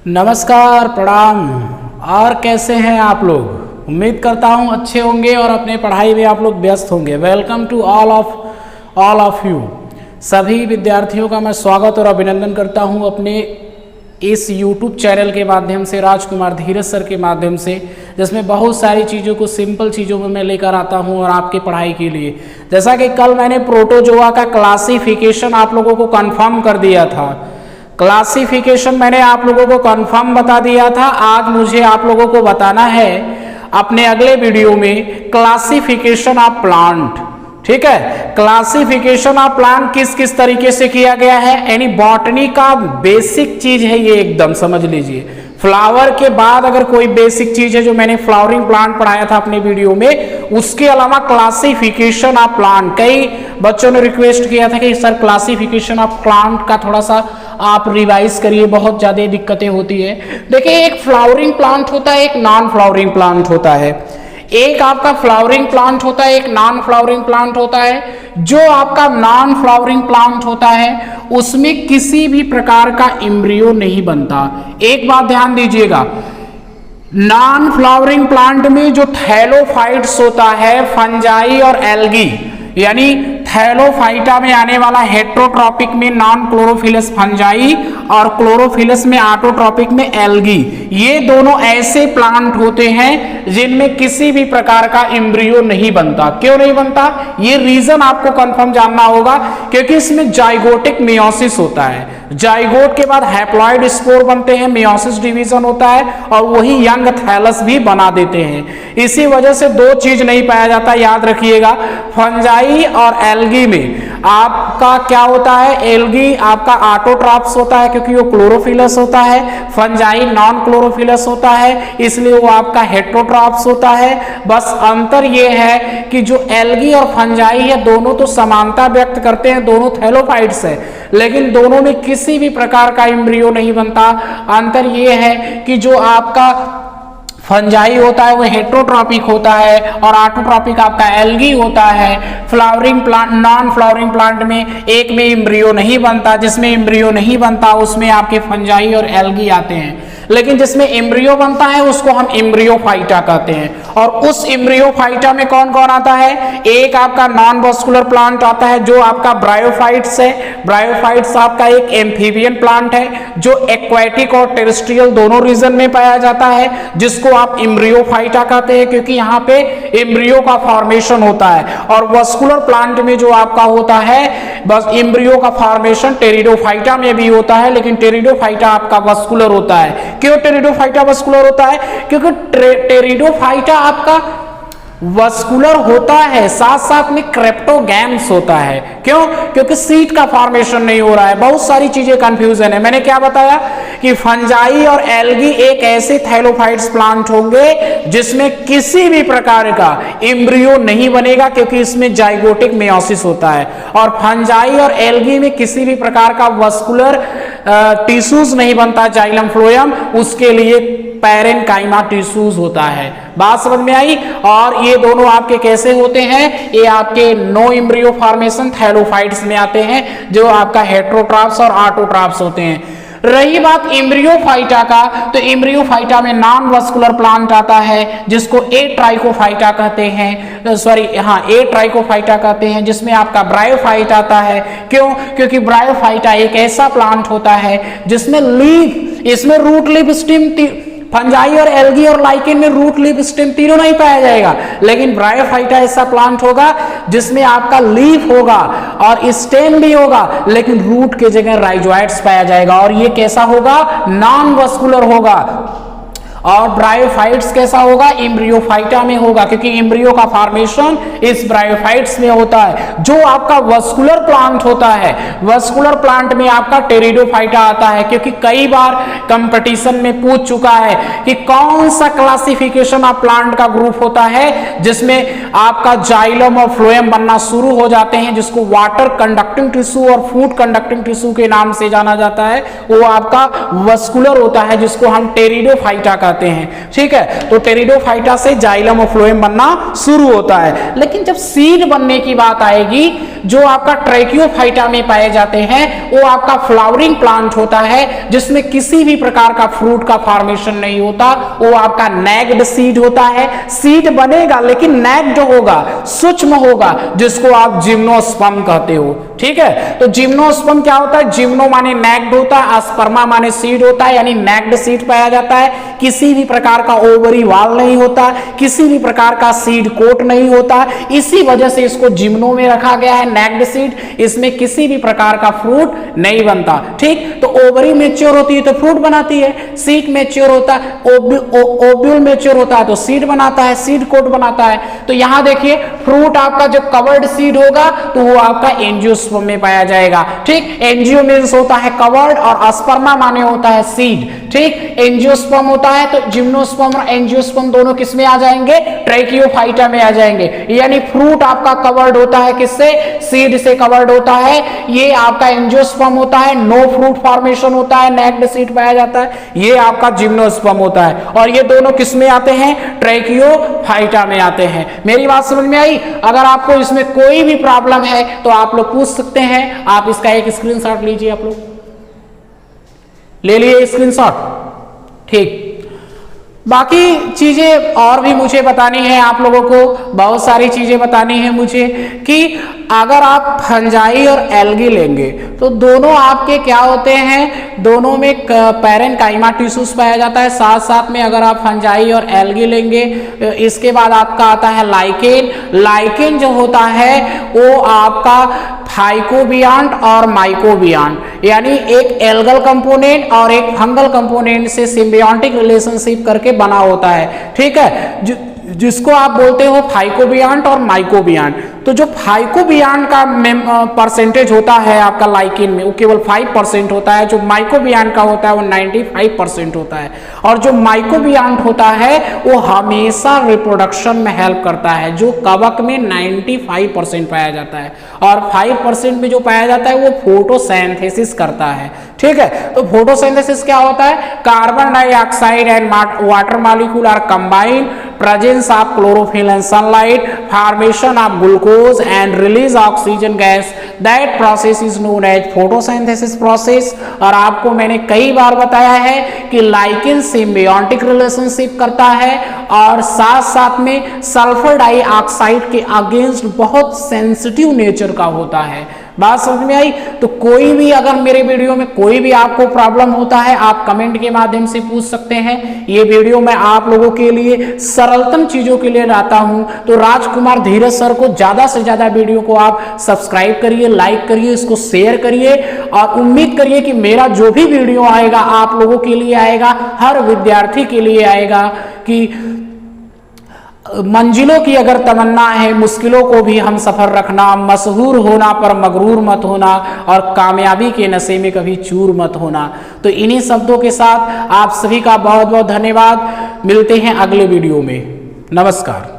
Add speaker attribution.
Speaker 1: नमस्कार, प्रणाम। और कैसे हैं आप लोग? उम्मीद करता हूं अच्छे होंगे और अपने पढ़ाई में आप लोग व्यस्त होंगे। Welcome to all of you. सभी विद्यार्थियों का मैं स्वागत और अभिनंदन करता हूं अपने इस YouTube चैनल के माध्यम से, राजकुमार धीरज सर के माध्यम से, जिसमें बहुत सारी चीज़ों को सिंपल चीज़ों में मैं लेकर आता हूं और आपके पढ़ाई के लिए। जैसा कि कल मैंने प्रोटोजोआ का क्लासिफिकेशन आप लोगों को कंफर्म कर दिया था। क्लासिफिकेशन मैंने आप लोगों को कंफर्म बता दिया था। आज मुझे आप लोगों को बताना है अपने अगले वीडियो में क्लासिफिकेशन ऑफ प्लांट। ठीक है, क्लासिफिकेशन ऑफ प्लांट किस किस तरीके से किया गया है, यानी बॉटनी का बेसिक चीज है ये, एकदम समझ लीजिए। फ्लावर के बाद अगर कोई बेसिक चीज है जो मैंने फ्लावरिंग प्लांट पढ़ाया था अपने वीडियो में, उसके अलावा क्लासिफिकेशन ऑफ प्लांट। कई बच्चों ने रिक्वेस्ट किया था कि सर क्लासिफिकेशन ऑफ प्लांट का थोड़ा सा आप रिवाइज करिए, बहुत ज्यादा दिक्कतें होती है। देखिए, एक फ्लावरिंग प्लांट होता है, एक नॉन फ्लावरिंग प्लांट होता है। एक आपका फ्लावरिंग प्लांट होता है, एक नॉन फ्लावरिंग प्लांट होता है। जो आपका नॉन फ्लावरिंग प्लांट होता है उसमें किसी भी प्रकार का एम्ब्रियो नहीं बनता। एक बात ध्यान दीजिएगा, नॉन फ्लावरिंग प्लांट में जो थैलोफाइट्स होता है, फंजाई और एल्गी, यानी थैलोफाइटा में आने वाला हेट्रोट्रॉपिक में नॉन क्लोरोफिलस फंजाई और क्लोरोफिलस में ऑटोट्रॉपिक में एल्गी, ये दोनों ऐसे प्लांट होते हैं जिनमें किसी भी प्रकार का एम्ब्रियो नहीं बनता। क्यों नहीं बनता, ये रीजन आपको कंफर्म जानना होगा, क्योंकि इसमें जाइगोटिक मियोसिस होता है। जाइगोट के बाद हैप्लॉइड स्पोर बनते हैं, मियोसिस डिवीजन होता है और वही यंग थैलस भी बना देते हैं। इसी वजह से दो चीज नहीं पाया जाता, याद रखिएगा। फंजाई और एल्गी में आपका क्या होता है, एल्गी आपका ऑटोट्रॉप्स होता है क्योंकि वो क्लोरोफिलस होता है, फंजाई नॉन क्लोरोफिलस होता है इसलिए वो आपका हेट्रोट्रॉप्स होता है। बस अंतर ये है कि जो एल्गी और फंजाई है दोनों तो समानता व्यक्त करते हैं, दोनों थैलोफाइट्स है, लेकिन दोनों में किसी भी प्रकार का एम्ब्रियो नहीं बनता। अंतर ये है कि जो आपका फंजाई होता है वो हेट्रोट्रॉपिक होता है और ऑटोट्रॉपिक आपका एल्गी होता है। Flowering plant, non flowering plant में एक में एम्ब्रियो नहीं बनता, जिसमें एम्ब्रियो नहीं बनता उसमें आपके फंजाई और एल्गी आते हैं, लेकिन जिसमें एम्ब्रियो बनता है उसको हम एम्ब्रियोफाइटा कहते हैं। और उस एम्ब्रियोफाइटा में कौन कौन आता है, एक आपका नॉन वस्कुलर प्लांट आता है जो आपका ब्रायोफाइट्स है। ब्रायोफाइट्स आपका एक एम्फीबियन प्लांट है जो एक्वाटिक और टेरेस्ट्रियल दोनों रीजन में पाया जाता है, जिसको आप एम्ब्रियोफाइटा कहते हैं क्योंकि यहाँ पे एम्ब्रियो का फॉर्मेशन होता है। और वस्कुलर प्लांट में जो आपका होता है बस एम्ब्रियो का फॉर्मेशन टेरिडोफाइटा में भी होता है, लेकिन टेरिडोफाइटा आपका वस्कुलर होता है। क्यों टेरिडोफाइटा वस्कुलर होता है, क्योंकि टेरिडोफाइटा आपका वस्कुलर होता है, साथ साथ में क्रेप्टोगैम्स होता है। क्यों, क्योंकि सीट का फॉर्मेशन नहीं हो रहा है। बहुत सारी चीजें कंफ्यूजन है। मैंने क्या बताया कि फंजाई और एल्गी एक ऐसे थैलोफाइट्स प्लांट होंगे जिसमें किसी भी प्रकार का एम्ब्रियो नहीं बनेगा क्योंकि इसमें जाइगोटिक मियोसिस होता है। और फंजाई और एल्गी में किसी भी प्रकार का वस्कुलर टिश्यूज नहीं बनता, जाइलम फ्लोएम, उसके लिए पैरेन्काइमा टिश्यूज होता है। बात समझ में आई। और ये दोनों आपके कैसे होते हैं, ये आपके नो एम्ब्रियो फॉर्मेशन थैलोफाइट्स में आते हैं जो आपका हेट्रोट्रॉप्स और ऑटोट्रॉप्स होते हैं। रही बात एम्ब्रियोफाइटा का, तो एम्ब्रियोफाइटा में नॉन वस्कुलर प्लांट आता है जिसको ए ट्राइकोफाइटा कहते हैं, ए ट्राइकोफाइटा कहते हैं, जिसमें आपका ब्रायोफाइट आता है। क्यों, क्योंकि ब्रायोफाइटा एक ऐसा प्लांट होता है जिसमें लीफ, इसमें रूट लीफ स्टेम, फंजाई और एल्गी और लाइकेन में रूट लीफ स्टेम तीनों नहीं पाया जाएगा, लेकिन ब्रायोफाइटा ऐसा प्लांट होगा जिसमें आपका लीफ होगा और स्टेम भी होगा, लेकिन रूट के जगह राइजोइड्स पाया जाएगा। और ये कैसा होगा, नॉन वस्कुलर होगा। और ब्रायोफाइट्स कैसा होगा, एम्ब्रियोफाइटा में होगा, क्योंकि एम्ब्रियो का फॉर्मेशन इस ब्रायोफाइट्स में होता है। जो आपका वस्कुलर प्लांट होता है, वस्कुलर प्लांट में आपका टेरिडोफाइटा आता है, क्योंकि कई बार कंपटीशन में पूछ चुका है कि कौन सा क्लासिफिकेशन ऑफ प्लांट का ग्रुप होता है जिसमें आपका जाइलम और फ्लोएम बनना शुरू हो जाते हैं, जिसको वाटर कंडक्टिंग टिश्यू और फूड कंडक्टिंग टिश्यू के नाम से जाना जाता है। वो आपका वस्कुलर होता है, जिसको हम टेरिडोफाइटा कहते हैं। जाते हैं। ठीक है, तो टेरिडोफाइटा से जाइलम और फ्लोएम बनना शुरू होता है। लेकिन जब सीड बनने की बात आएगी, जो आपका ट्रैकियोफाइटा में पाए जाते हैं, वो आपका फ्लावरिंग प्लांट होता है जिसमें किसी भी प्रकार का फ्रूट का फॉर्मेशन नहीं होता, वो आपका नैग्ड सीड होता है। सीड बनेगा लेकिन नैग्ड होगा, सूक्ष्म होगा, जिसको आप जिम्नोस्पर्म कहते हो। ठीक है, तो जिम्नोस्पर्म क्या होता है? जिम्नो माने नैग्ड होता है, स्पर्मा माने सीड होता है, यानी नैग्ड सीड पाया जाता है। किसी भी प्रकार का ओवरी वाल नहीं होता, किसी भी प्रकार का सीड कोट नहीं होता, इसी वजह से इसको जिम्नो में रखा गया है, नैग्ड सीड। इसमें किसी भी प्रकार का फ्रूट नहीं बनता। ठीक, तो ओवरी मैच्योर होती है तो फ्रूट बनाती है, सीड मैच्योर होता है, ओव्यूल मैच्योर होता है तो सीड बनाता है, सीड कोट बनाता है। तो यहां देखिए, फ्रूट आपका जब कवर्ड सीड होगा तो वो आपका एंजियोस्पर्म में पाया जाएगा। ठीक, एंजियो मींस होता है कवर्ड और स्पर्मा माने होता है सीड। ठीक, एंजियोस्पर्म होता है तो जिम्नोस्पर्म और एंजियोस्पर्म दोनों किस में आ जाएंगे? ट्रैकियोफाइटा में आ जाएंगे। यानी फ्रूट आपका कवर्ड होता है किससे? सीड से कवर्ड होता है। ये आपका एंजियोस्पर्म होता है, नो फ्रूट फॉर्मेशन होता है, नैग्ड सीड पाया जाता है। ये आपका जिम्नोस्पर्म होता है, और ये दोनों किस में आते हैं? ट्रैकियोफाइटा में आते हैं। मेरी बात समझ में आई? अगर आपको इसमें कोई भी प्रॉब्लम है तो आप लोग पूछ सकते हैं। आप इसका एक स्क्रीनशॉट लीजिए, आप लोग ले लिए स्क्रीनशॉट। ठीक, बाकी चीजें और भी मुझे बतानी है, आप लोगों को बहुत सारी चीजें बतानी है मुझे, कि अगर आप फंजाई और एल्गी लेंगे तो दोनों आपके क्या होते हैं? दोनों में पैरेनकाइमा टिश्यूज पाया जाता है। साथ साथ में अगर आप फंजाई और एल्गी लेंगे, इसके बाद आपका आता है लाइकेन। लाइकेन जो होता है वो आपका फाइकोबियांट और माइकोबियांट, यानी एक एल्गल कंपोनेंट और एक फंगल कंपोनेंट से सिम्बियोटिक रिलेशनशिप करके बना होता है। ठीक है, जिसको आप बोलते हो फाइकोबियांट और माइकोबियांट। तो जो फाइकोबियांट का परसेंटेज होता है आपका लाइकेन में, वो केवल 5% होता है। जो माइकोबियांट का होता है वो 95% होता है। और जो माइकोबियांट होता है वो हमेशा रिप्रोडक्शन में हेल्प करता है, जो कवक में 95% पाया जाता है, और 5% में जो पाया जाता है वो फोटोसिंथेसिस करता है। ठीक है, तो फोटोसिंथेसिस क्या होता है? Carbon dioxide and water molecule are combined, presence of chlorophyll and sunlight, formation of glucose and release oxygen gas, that process is known as photosynthesis process। और आपको मैंने कई बार बताया है कि लाइकेन सिम्बियोटिक रिलेशनशिप करता है और साथ साथ में सल्फर डाइऑक्साइड के अगेंस्ट बहुत सेंसिटिव नेचर का होता है। बात समझ में आई? तो कोई भी अगर मेरे वीडियो में कोई भी आपको प्रॉब्लम होता है, आप कमेंट के माध्यम से पूछ सकते हैं। ये वीडियो मैं आप लोगों के लिए सरलतम चीजों के लिए लाता हूं। तो राजकुमार धीरज सर को ज्यादा से ज्यादा वीडियो को आप सब्सक्राइब करिए, लाइक करिए, इसको शेयर करिए, और उम्मीद करिए कि मेरा जो भी वीडियो आएगा आप लोगों के लिए आएगा, हर विद्यार्थी के लिए आएगा। कि मंजिलों की अगर तमन्ना है, मुश्किलों को भी हम सफर रखना, मशहूर होना पर मगरूर मत होना, और कामयाबी के नशे में कभी चूर मत होना। तो इन्हीं शब्दों के साथ आप सभी का बहुत बहुत धन्यवाद। मिलते हैं अगले वीडियो में। नमस्कार।